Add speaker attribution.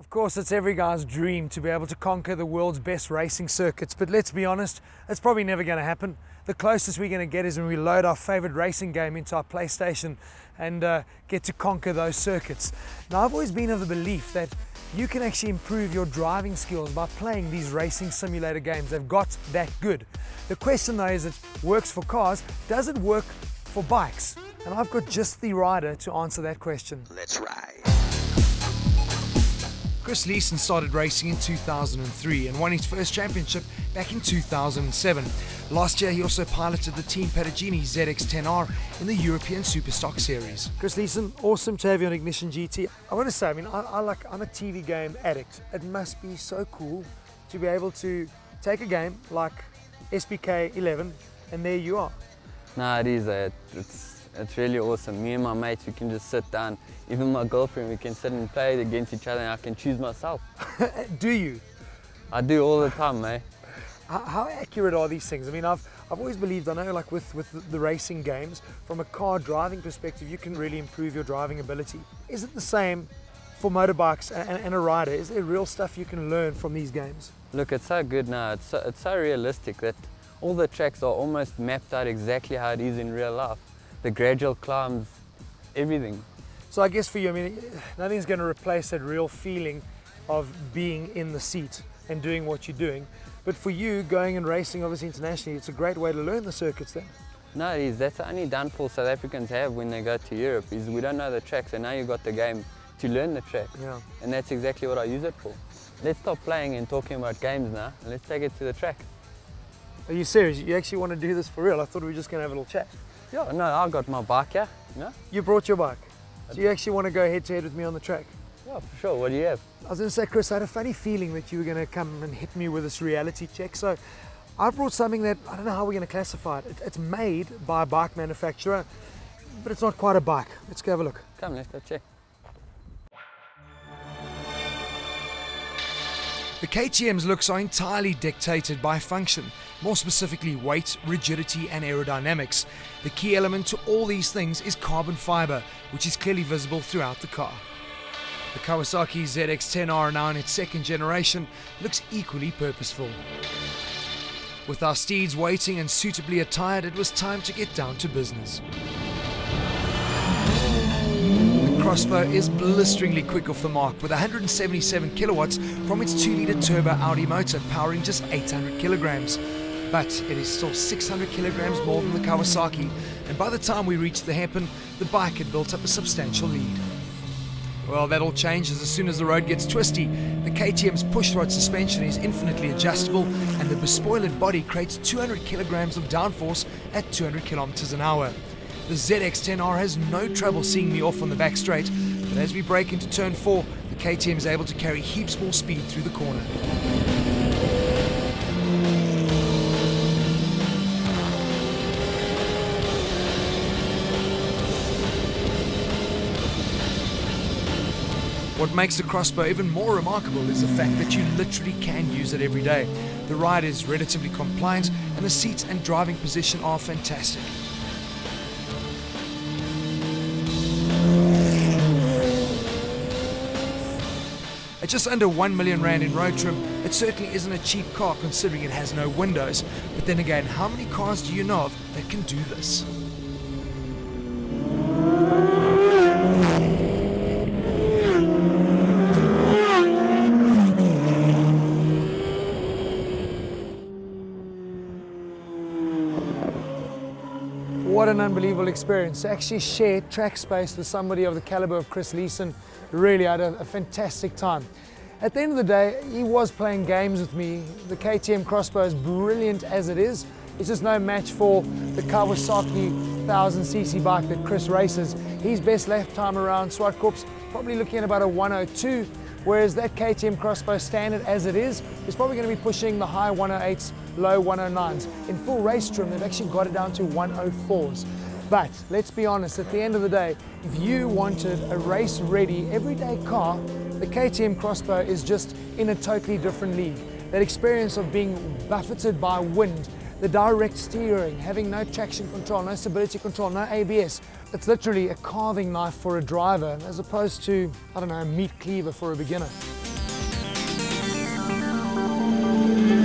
Speaker 1: Of course, it's every guy's dream to be able to conquer the world's best racing circuits, but let's be honest, it's probably never going to happen. The closest we're going to get is when we load our favorite racing game into our PlayStation and get to conquer those circuits. Now, I've always been of the belief that you can actually improve your driving skills by playing these racing simulator games. They've got that good. The question though is, it works for cars, does it work for bikes? And I've got just the rider to answer that question.
Speaker 2: Let's ride.
Speaker 1: Chris Leeson started racing in 2003 and won his first championship back in 2007. Last year he also piloted the Team Perugini ZX-10R in the European Super Series. Chris Leeson, awesome to have you on Ignition GT. I want to say, I'm a TV game addict. It must be so cool to be able to take a game like SBK 11 and there you are.
Speaker 3: No, it is. It's really awesome. Me and my mates, we can just sit down. Even my girlfriend, we can sit and play against each other and I can choose myself.
Speaker 1: Do you?
Speaker 3: I do all the time, mate.
Speaker 1: How accurate are these things? I mean, I've always believed, I know like with the racing games, from a car driving perspective, you can really improve your driving ability. Is it the same for motorbikes and a rider? Is there real stuff you can learn from these games?
Speaker 3: Look, it's so good now. It's so realistic that all the tracks are almost mapped out exactly how it is in real life. The gradual climbs, everything.
Speaker 1: So I guess for you, I mean, nothing's going to replace that real feeling of being in the seat and doing what you're doing. But for you, going and racing, obviously internationally, it's a great way to learn the circuits then.
Speaker 3: No, it is. That's the only downfall South Africans have when they go to Europe, is we don't know the tracks, and now you've got the game to learn the track.
Speaker 1: Yeah.
Speaker 3: And that's exactly what I use it for. Let's stop playing and talking about games now, and let's take it to the track.
Speaker 1: Are you serious? You actually want to do this for real? I thought we were just going to have a little chat.
Speaker 3: Yeah, no, I got my bike here. Yeah?
Speaker 1: You brought your bike? So you actually want to go head to head with me on the track?
Speaker 3: Yeah, for sure. What do you have?
Speaker 1: I was going to say, Chris, I had a funny feeling that you were going to come and hit me with this reality check. So I brought something that, I don't know how we're going to classify it. It's made by a bike manufacturer, but it's not quite a bike. Let's go have a look.
Speaker 3: Come, let's go check.
Speaker 1: The KTM's looks are entirely dictated by function, more specifically weight, rigidity and aerodynamics. The key element to all these things is carbon fiber, which is clearly visible throughout the car. The Kawasaki ZX-10R, now in its second generation, looks equally purposeful. With our steeds waiting and suitably attired, it was time to get down to business. The Crossbow is blisteringly quick off the mark with 177 kilowatts from its 2-litre turbo Audi motor powering just 800 kilograms. But it is still 600 kilograms more than the Kawasaki, and by the time we reached the hairpin, the bike had built up a substantial lead. Well, that all changes as soon as the road gets twisty. The KTM's push-rod suspension is infinitely adjustable, and the bespoiled body creates 200 kilograms of downforce at 200 kilometers an hour. The ZX-10R has no trouble seeing me off on the back straight, but as we break into turn 4, the KTM is able to carry heaps more speed through the corner. What makes the Crossbow even more remarkable is the fact that you literally can use it every day. The ride is relatively compliant and the seats and driving position are fantastic. At just under 1 million rand in road trim, it certainly isn't a cheap car considering it has no windows. But then again, how many cars do you know of that can do this? What an unbelievable experience. To actually share track space with somebody of the caliber of Chris Leeson, really had a fantastic time. At the end of the day, he was playing games with me. The KTM Crossbow, as brilliant as it is, it's just no match for the Kawasaki 1000cc bike that Chris races. His best lap time around Swartkorps, probably looking at about a 102, whereas that KTM Crossbow standard as it is probably going to be pushing the high 108s, low 109s. In full race trim, they've actually got it down to 104s. But let's be honest, at the end of the day, if you wanted a race-ready, everyday car, the KTM Crossbow is just in a totally different league. That experience of being buffeted by wind, the direct steering, having no traction control, no stability control, no ABS. It's literally a carving knife for a driver as opposed to, I don't know, a meat cleaver for a beginner. you.